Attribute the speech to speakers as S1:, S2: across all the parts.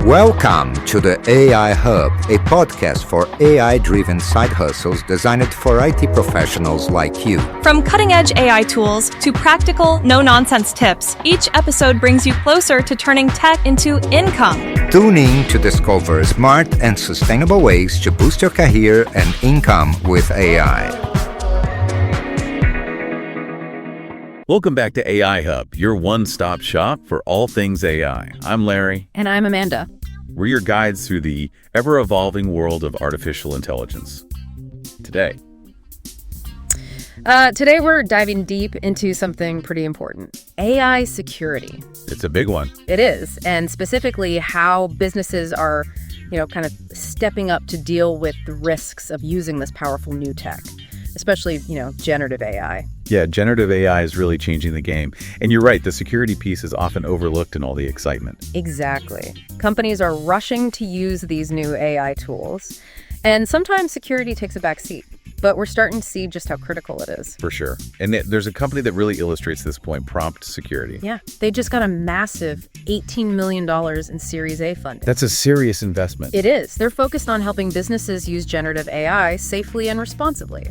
S1: Welcome to the AI Hub, a podcast for AI-driven side hustles designed for IT professionals like you.
S2: From cutting-edge AI tools to practical, no-nonsense tips, each episode brings you closer to turning tech into income.
S1: Tune in to discover smart and sustainable ways to boost your career and income with AI.
S3: Welcome back to AI Hub, your one-stop shop for all things AI. I'm Larry.
S4: And I'm Amanda.
S3: We're your guides through the ever-evolving world of artificial intelligence. Today
S4: we're diving deep into something pretty important. AI security.
S3: It's a big one.
S4: It is. And specifically how businesses are, kind of stepping up to deal with the risks of using this powerful new tech, especially, generative AI.
S3: Yeah, generative AI is really changing the game. And you're right, the security piece is often overlooked in all the excitement.
S4: Exactly. Companies are rushing to use these new AI tools, and sometimes security takes a back seat. But we're starting to see just how critical it is.
S3: For sure. And there's a company that really illustrates this point, Prompt Security.
S4: Yeah, they just got a massive $18 million in Series A funding.
S3: That's a serious investment.
S4: It is. They're focused on helping businesses use generative AI safely and responsibly,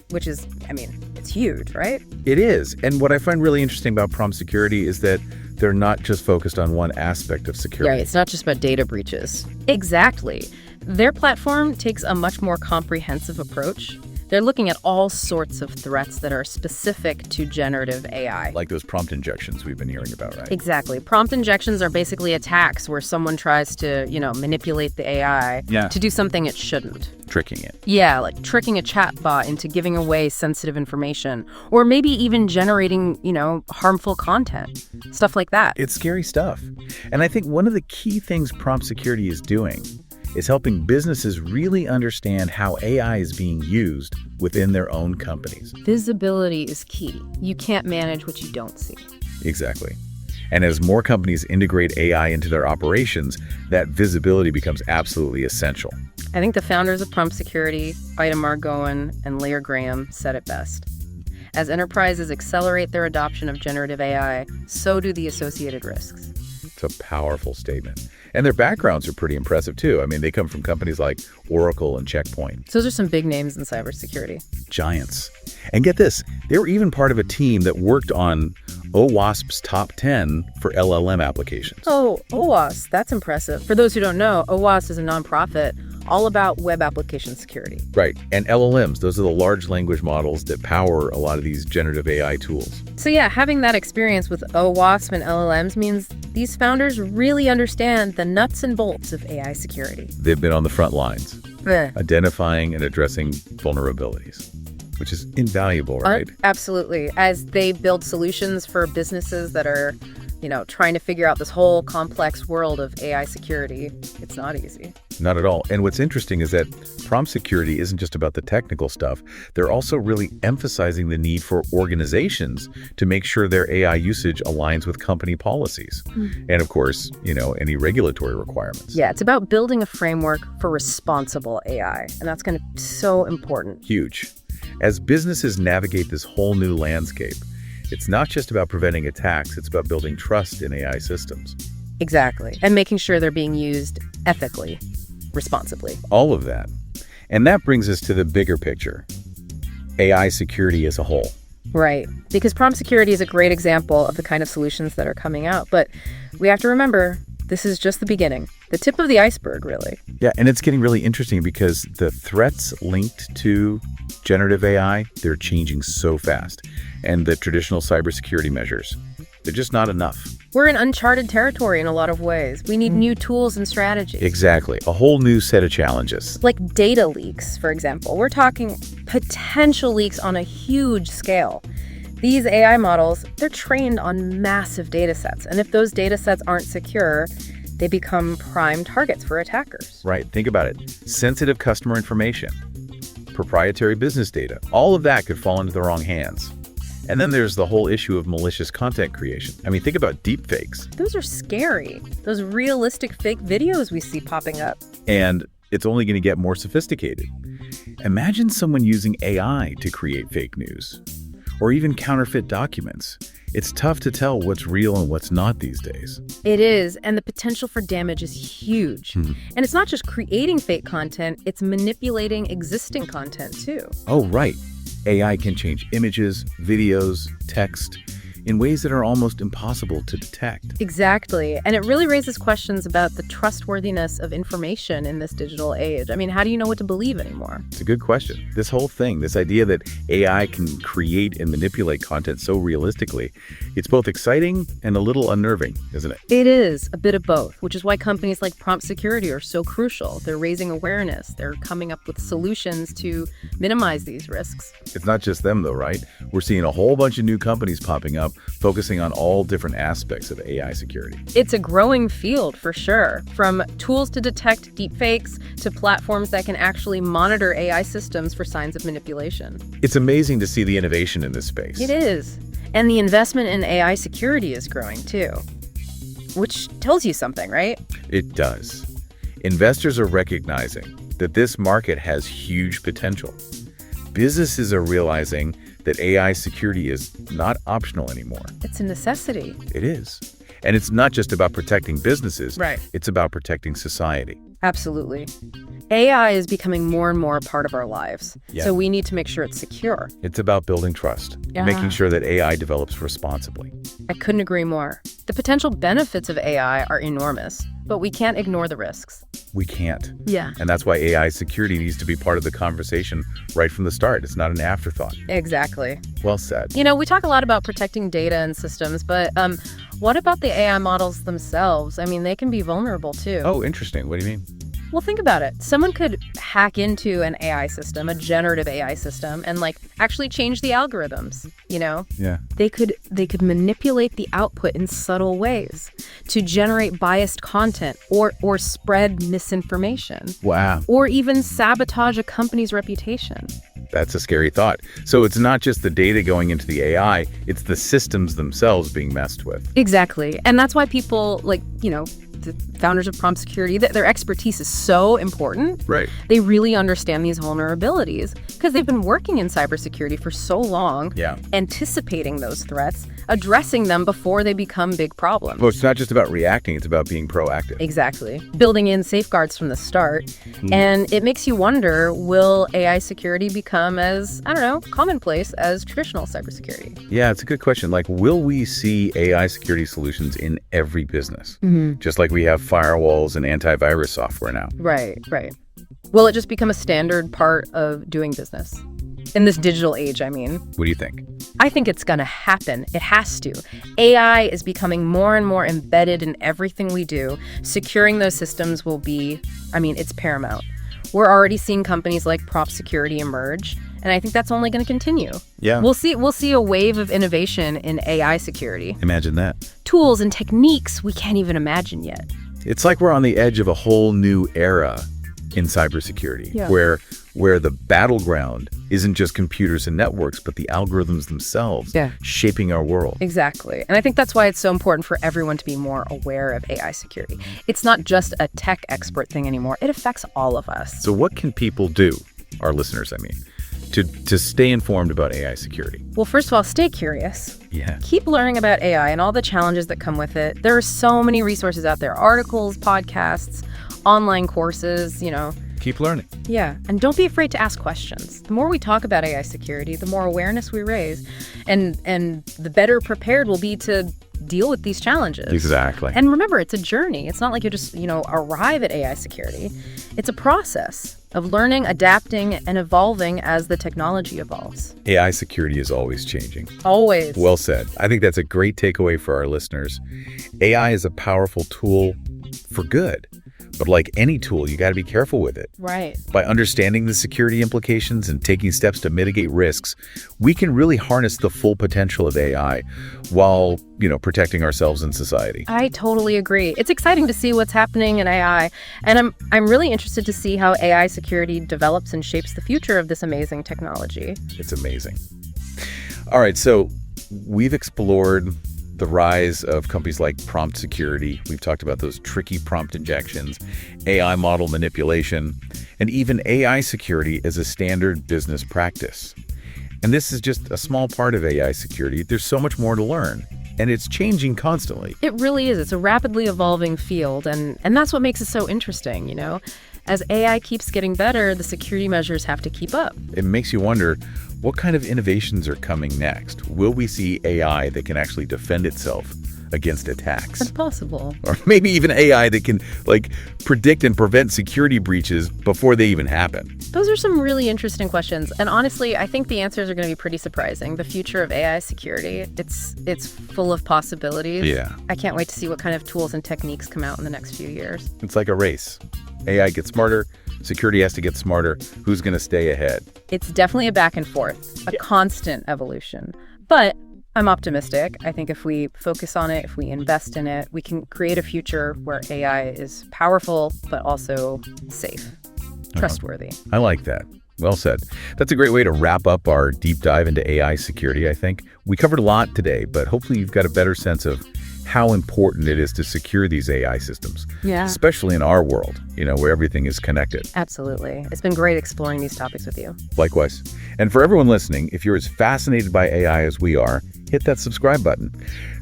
S4: which is, it's huge, right?
S3: It is. And what I find really interesting about Prompt Security is that they're not just focused on one aspect of security.
S4: Right, it's not just about data breaches. Exactly. Their platform takes a much more comprehensive approach. They're looking at all sorts of threats that are specific to generative AI.
S3: Like those prompt injections we've been hearing about, right?
S4: Exactly. Prompt injections are basically attacks where someone tries to, manipulate the AI to do something it shouldn't.
S3: Tricking it.
S4: Yeah, like tricking a chatbot into giving away sensitive information, or maybe even generating, harmful content, stuff like that.
S3: It's scary stuff. And I think one of the key things Prompt Security is doing is helping businesses really understand how AI is being used within their own companies.
S4: Visibility is key. You can't manage what you don't see.
S3: Exactly. And as more companies integrate AI into their operations, that visibility becomes absolutely essential.
S4: I think the founders of Prompt Security, Ida Margoen and Lair Graham, said it best. As enterprises accelerate their adoption of generative AI, so do the associated risks.
S3: It's a powerful statement. And their backgrounds are pretty impressive, too. They come from companies like Oracle and Checkpoint.
S4: So those are some big names in cybersecurity.
S3: Giants. And get this, they were even part of a team that worked on OWASP's top 10 for LLM applications.
S4: Oh, OWASP, that's impressive. For those who don't know, OWASP is a nonprofit all about web application security.
S3: Right. And LLMs, those are the large language models that power a lot of these generative AI tools.
S4: So yeah, having that experience with OWASP and LLMs means these founders really understand the nuts and bolts of AI security.
S3: They've been on the front lines, identifying and addressing vulnerabilities, which is invaluable, right?
S4: Absolutely. As they build solutions for businesses that are, trying to figure out this whole complex world of AI security, it's not easy.
S3: Not at all. And what's interesting is that Prompt Security isn't just about the technical stuff. They're also really emphasizing the need for organizations to make sure their AI usage aligns with company policies. And of course, any regulatory requirements.
S4: Yeah, it's about building a framework for responsible AI. And that's going to be so important.
S3: Huge. As businesses navigate this whole new landscape, it's not just about preventing attacks, it's about building trust in AI systems.
S4: Exactly. And making sure they're being used ethically, responsibly.
S3: All of that. And that brings us to the bigger picture, AI security as a whole.
S4: Right. Because Prompt Security is a great example of the kind of solutions that are coming out. But we have to remember, this is just the beginning, the tip of the iceberg, really.
S3: Yeah, and it's getting really interesting because the threats linked to generative AI, they're changing so fast. And the traditional cybersecurity measures, they're just not enough.
S4: We're in uncharted territory in a lot of ways. We need new tools and strategies.
S3: Exactly. A whole new set of challenges.
S4: Like data leaks, for example. We're talking potential leaks on a huge scale. These AI models, they're trained on massive data sets. And if those data sets aren't secure, they become prime targets for attackers.
S3: Right. Think about it. Sensitive customer information, proprietary business data, all of that could fall into the wrong hands. And then there's the whole issue of malicious content creation. Think about deepfakes.
S4: Those are scary. Those realistic fake videos we see popping up.
S3: And it's only going to get more sophisticated. Imagine someone using AI to create fake news or even counterfeit documents. It's tough to tell what's real and what's not these days.
S4: It is, and the potential for damage is huge. And it's not just creating fake content, it's manipulating existing content too.
S3: Oh, right. AI can change images, videos, text in ways that are almost impossible to detect.
S4: Exactly. And it really raises questions about the trustworthiness of information in this digital age. I mean, how do you know what to believe anymore?
S3: It's a good question. This whole thing, this idea that AI can create and manipulate content so realistically, it's both exciting and a little unnerving, isn't it?
S4: It is a bit of both, which is why companies like Prompt Security are so crucial. They're raising awareness. They're coming up with solutions to minimize these risks.
S3: It's not just them, though, right? We're seeing a whole bunch of new companies popping up, focusing on all different aspects of AI security.
S4: It's a growing field for sure, from tools to detect deepfakes to platforms that can actually monitor AI systems for signs of manipulation.
S3: It's amazing to see the innovation in this space.
S4: It is. And the investment in AI security is growing too, which tells you something, right?
S3: It does. Investors are recognizing that this market has huge potential. Businesses are realizing that AI security is not optional anymore.
S4: It's a necessity.
S3: It is. And it's not just about protecting businesses.
S4: Right.
S3: It's about protecting society.
S4: Absolutely. AI is becoming more and more a part of our lives.
S3: Yeah.
S4: So we need to make sure it's secure.
S3: It's about building trust,
S4: Yeah.
S3: making sure that AI develops responsibly.
S4: I couldn't agree more. The potential benefits of AI are enormous, but we can't ignore the risks.
S3: We can't.
S4: Yeah.
S3: And that's why AI security needs to be part of the conversation right from the start. It's not an afterthought.
S4: Exactly.
S3: Well said.
S4: You know, we talk a lot about protecting data and systems, but what about the AI models themselves? I mean, they can be vulnerable too.
S3: Oh, interesting. What do you mean?
S4: Well, think about it. Someone could hack into an AI system, a generative AI system, and actually change the algorithms, you know?
S3: Yeah.
S4: They could manipulate the output in subtle ways to generate biased content or spread misinformation.
S3: Wow.
S4: Or even sabotage a company's reputation.
S3: That's a scary thought. So it's not just the data going into the AI, it's the systems themselves being messed with.
S4: Exactly. And that's why people the founders of Prompt Security, their expertise is so important.
S3: Right.
S4: They really understand these vulnerabilities because they've been working in cybersecurity for so long, anticipating those threats, addressing them before they become big problems.
S3: Well, it's not just about reacting, it's about being proactive.
S4: Exactly. Building in safeguards from the start. And it makes you wonder, will AI security become as, commonplace as traditional cybersecurity?
S3: Yeah, it's a good question. Will we see AI security solutions in every business? Just like we have firewalls and antivirus software now.
S4: Right. Will it just become a standard part of doing business? In this digital age, I mean.
S3: What do you think?
S4: I think it's going to happen. It has to. AI is becoming more and more embedded in everything we do. Securing those systems will be, it's paramount. We're already seeing companies like Prompt Security emerge, and I think that's only going to continue.
S3: Yeah.
S4: We'll see a wave of innovation in AI security.
S3: Imagine that.
S4: Tools and techniques we can't even imagine yet.
S3: It's like we're on the edge of a whole new era in cybersecurity, where the battleground isn't just computers and networks, but the algorithms themselves shaping our world.
S4: Exactly. And I think that's why it's so important for everyone to be more aware of AI security. It's not just a tech expert thing anymore. It affects all of us.
S3: So what can people do, our listeners, to stay informed about AI security?
S4: Well, first of all, stay curious.
S3: Yeah.
S4: Keep learning about AI and all the challenges that come with it. There are so many resources out there, articles, podcasts, online courses,
S3: Keep learning.
S4: Yeah, and don't be afraid to ask questions. The more we talk about AI security, the more awareness we raise, and the better prepared we'll be to deal with these challenges.
S3: Exactly.
S4: And remember, it's a journey. It's not like you just, arrive at AI security. It's a process of learning, adapting, and evolving as the technology evolves.
S3: AI security is always changing.
S4: Always.
S3: Well said. I think that's a great takeaway for our listeners. AI is a powerful tool for good. But like any tool, you got to be careful with it.
S4: Right.
S3: By understanding the security implications and taking steps to mitigate risks, we can really harness the full potential of AI while, protecting ourselves and society.
S4: I totally agree. It's exciting to see what's happening in AI, and I'm really interested to see how AI security develops and shapes the future of this amazing technology.
S3: It's amazing. All right, so we've explored the rise of companies like Prompt Security. We've talked about those tricky prompt injections, AI model manipulation, and even AI security as a standard business practice. And this is just a small part of AI security. There's so much more to learn, and it's changing constantly.
S4: It really is. It's a rapidly evolving field, and that's what makes it so interesting, you know? As AI keeps getting better, the security measures have to keep up.
S3: It makes you wonder, what kind of innovations are coming next? Will we see AI that can actually defend itself against attacks?
S4: It's possible.
S3: Or maybe even AI that can, predict and prevent security breaches before they even happen?
S4: Those are some really interesting questions. And honestly, I think the answers are going to be pretty surprising. The future of AI security, it's full of possibilities.
S3: Yeah.
S4: I can't wait to see what kind of tools and techniques come out in the next few years.
S3: It's like a race. AI gets smarter, security has to get smarter. Who's going to stay ahead?
S4: It's definitely a back and forth, a constant evolution. But I'm optimistic. I think if we focus on it, if we invest in it, we can create a future where AI is powerful, but also safe, trustworthy.
S3: I like that. Well said. That's a great way to wrap up our deep dive into AI security, I think. We covered a lot today, but hopefully you've got a better sense of how important it is to secure these AI systems, especially in our world, where everything is connected.
S4: Absolutely. It's been great exploring these topics with you.
S3: Likewise. And for everyone listening, if you're as fascinated by AI as we are, hit that subscribe button.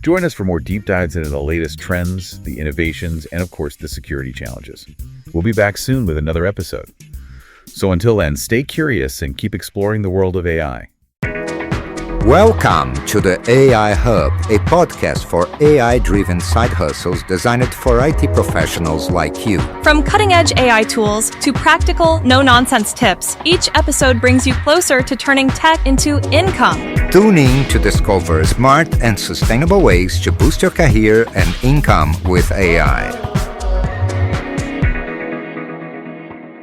S3: Join us for more deep dives into the latest trends, the innovations, and of course, the security challenges. We'll be back soon with another episode. So until then, stay curious and keep exploring the world of AI.
S1: Welcome to the AI Hub, a podcast for AI-driven side hustles designed for IT professionals like you.
S2: From cutting-edge AI tools to practical, no-nonsense tips, each episode brings you closer to turning tech into income.
S1: Tune in to discover smart and sustainable ways to boost your career and income with AI.